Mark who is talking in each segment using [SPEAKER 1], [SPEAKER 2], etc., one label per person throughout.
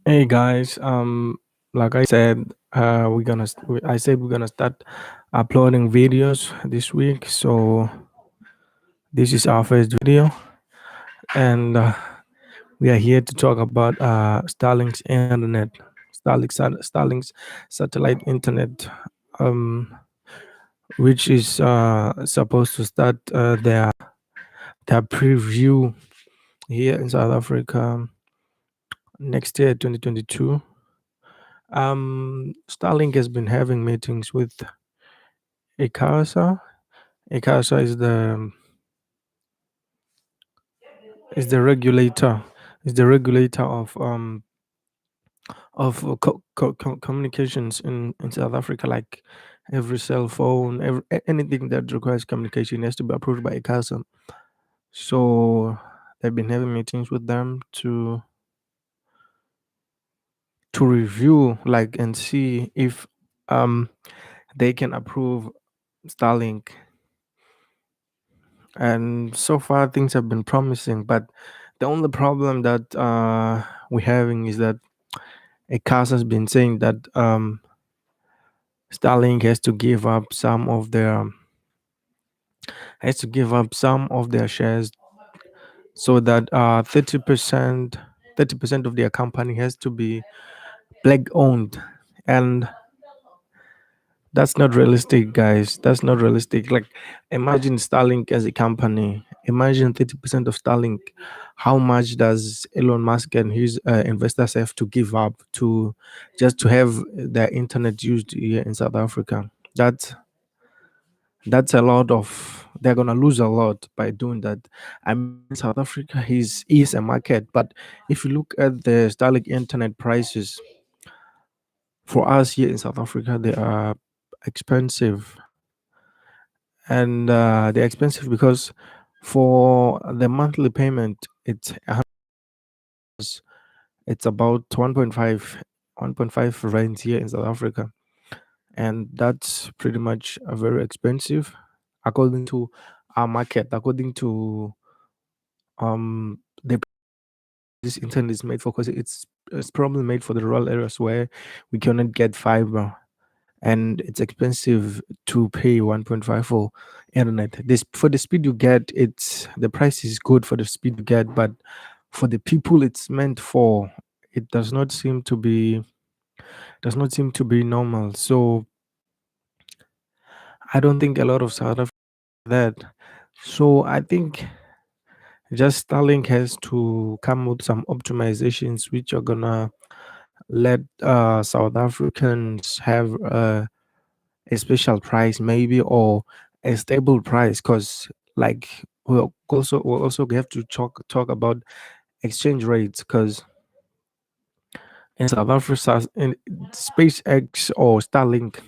[SPEAKER 1] Hey guys, like I said, I said we're gonna start uploading videos this week. So this is our first video, and we are here to talk about Starlink's internet, Starlink's satellite internet, um, which is supposed to start their preview here in South Africa next year, 2022. Starlink has been having meetings with ICASA. ICASA is the regulator of communications in South Africa. Like every cell phone, anything that requires communication has to be approved by ICASA. So they've been having meetings with them to review like and see if um they can approve Starlink. And so far things have been promising, but the only problem that we're having is that Acast has been saying that Starlink has to give up some of their shares, so that 30% of their company has to be black owned. And that's not realistic, guys. That's not realistic. Like, imagine Starlink as a company. Imagine 30% of Starlink. How much does Elon Musk and his investors have to give up to just to have their internet used here in South Africa? That's a lot of. They're gonna lose a lot by doing that. I mean, South Africa is a market, but if you look at the Starlink internet prices for us here in South Africa, they are expensive. And they're expensive because for the monthly payment it's about 1.5 rand here in South Africa, and that's pretty much very expensive according to our market. According to the this internet is made for, because it's probably made for the rural areas where we cannot get fiber, and it's expensive to pay 1.5 for internet. This for the speed you get, it's the price is good for the speed you get, but for the people it's meant for, it does not seem to be normal. So I don't think a lot of South Africa that. So I think just Starlink has to come with some optimizations which are gonna let South Africans have a special price maybe, or a stable price, because like we'll also have to talk about exchange rates, because in South Africa, in SpaceX or Starlink,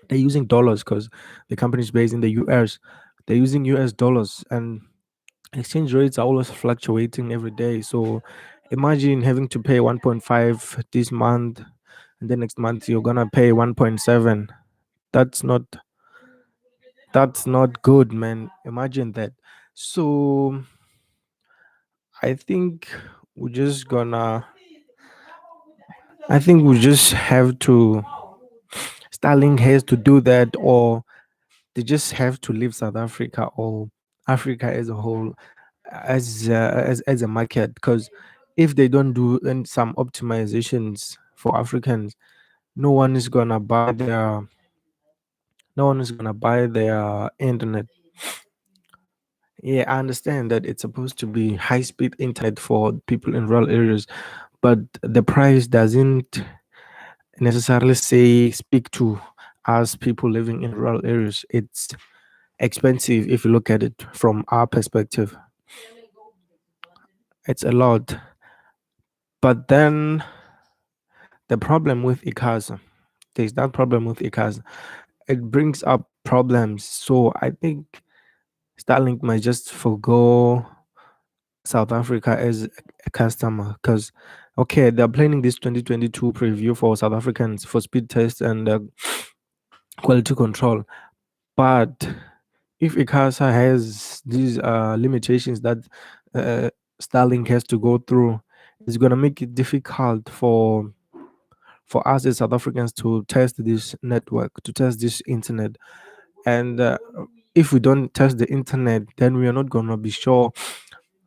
[SPEAKER 1] they're using dollars because the company is based in the US. They're using US dollars, and exchange rates are always fluctuating every day. So imagine having to pay 1.5 this month, and then next month you're gonna pay 1.7. That's not that's not good, man. Imagine that. So i think we're just gonna I think we just have to Starlink has to do that, or they just have to leave South Africa or Africa as a whole as a market, because if they don't do some optimizations for Africans, no one is gonna buy their internet. Yeah, I understand that it's supposed to be high speed internet for people in rural areas, but the price doesn't necessarily say speak to us people living in rural areas. It's expensive if you look at it from our perspective. It's a lot. But then the problem with ICASA, there's that problem with ICASA. It brings up problems. So I think Starlink might just forgo South Africa as a customer, because okay, they're planning this 2022 preview for South Africans for speed test and quality control. But if ICASA has these limitations that uh, Starlink has to go through, It's gonna make it difficult for us as South Africans to test this network, to test this internet. And if we don't test the internet, then we are not gonna be sure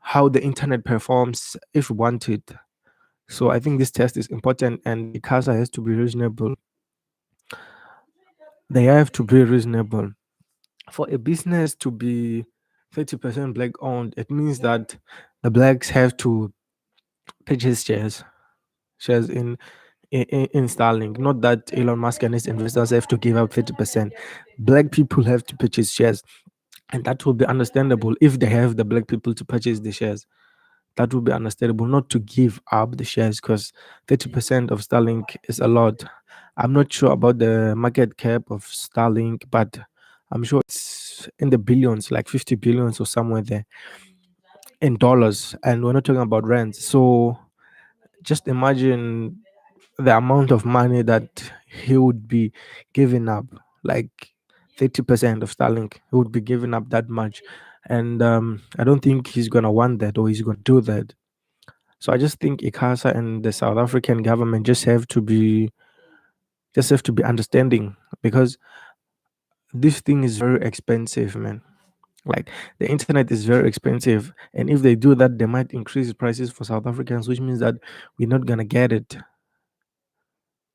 [SPEAKER 1] how the internet performs if we want it. So I think this test is important, and ICASA has to be reasonable. They have to be reasonable. For a business to be 30% black owned, it means that the blacks have to purchase shares in Starlink. Not that Elon Musk and his investors have to give up 50%. Black people have to purchase shares, and that will be understandable if they have the black people to purchase the shares. That would be understandable, not to give up the shares, because 30% of Starlink is a lot. I'm not sure about the market cap of Starlink, but I'm sure it's in the billions, like 50 billions or somewhere there in dollars. And we're not talking about rands. So just imagine the amount of money that he would be giving up, like 30% of Starlink. He would be giving up that much. And I don't think he's going to want that, or he's going to do that. So I just think ICASA and the South African government just have to be understanding, because this thing is very expensive, man. Like, the internet is very expensive, and if they do that, they might increase prices for South Africans, which means that we're not gonna get it,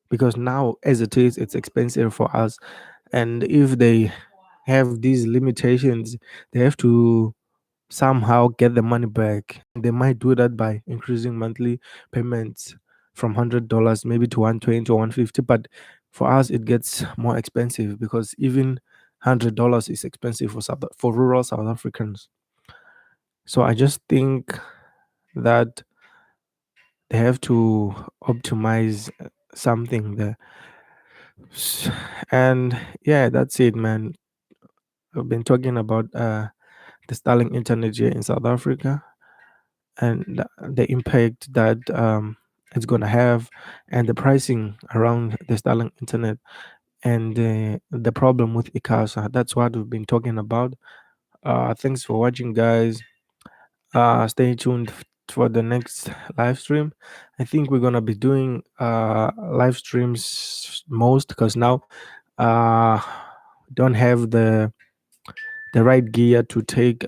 [SPEAKER 1] because now as it is, it's expensive for us. And if they have these limitations, they have to somehow get the money back. They might do that by increasing monthly payments from $100 maybe to 120 or 150. But for us, it gets more expensive, because even $100 is expensive for rural South Africans. So I just think that they have to optimize something there. And yeah, that's it, man. I've been talking about the Starlink internet here in South Africa, and the impact that it's going to have, and the pricing around the Starlink internet, and the problem with ICASA. That's what we've been talking about. Thanks for watching, guys. Stay tuned for the next live stream. I think we're going to be doing live streams most, because now uh, don't have the right gear to take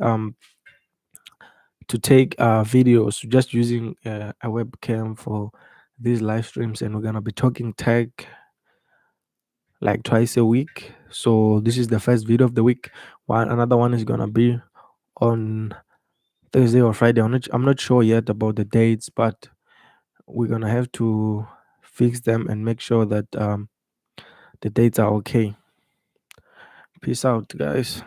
[SPEAKER 1] videos, just using a webcam for these live streams. And we're gonna be talking tech like twice a week. So this is the first video of the week. Another one is gonna be on Thursday or Friday. I'm not sure yet about the dates, but we're gonna have to fix them and make sure that the dates are okay. Peace out, guys.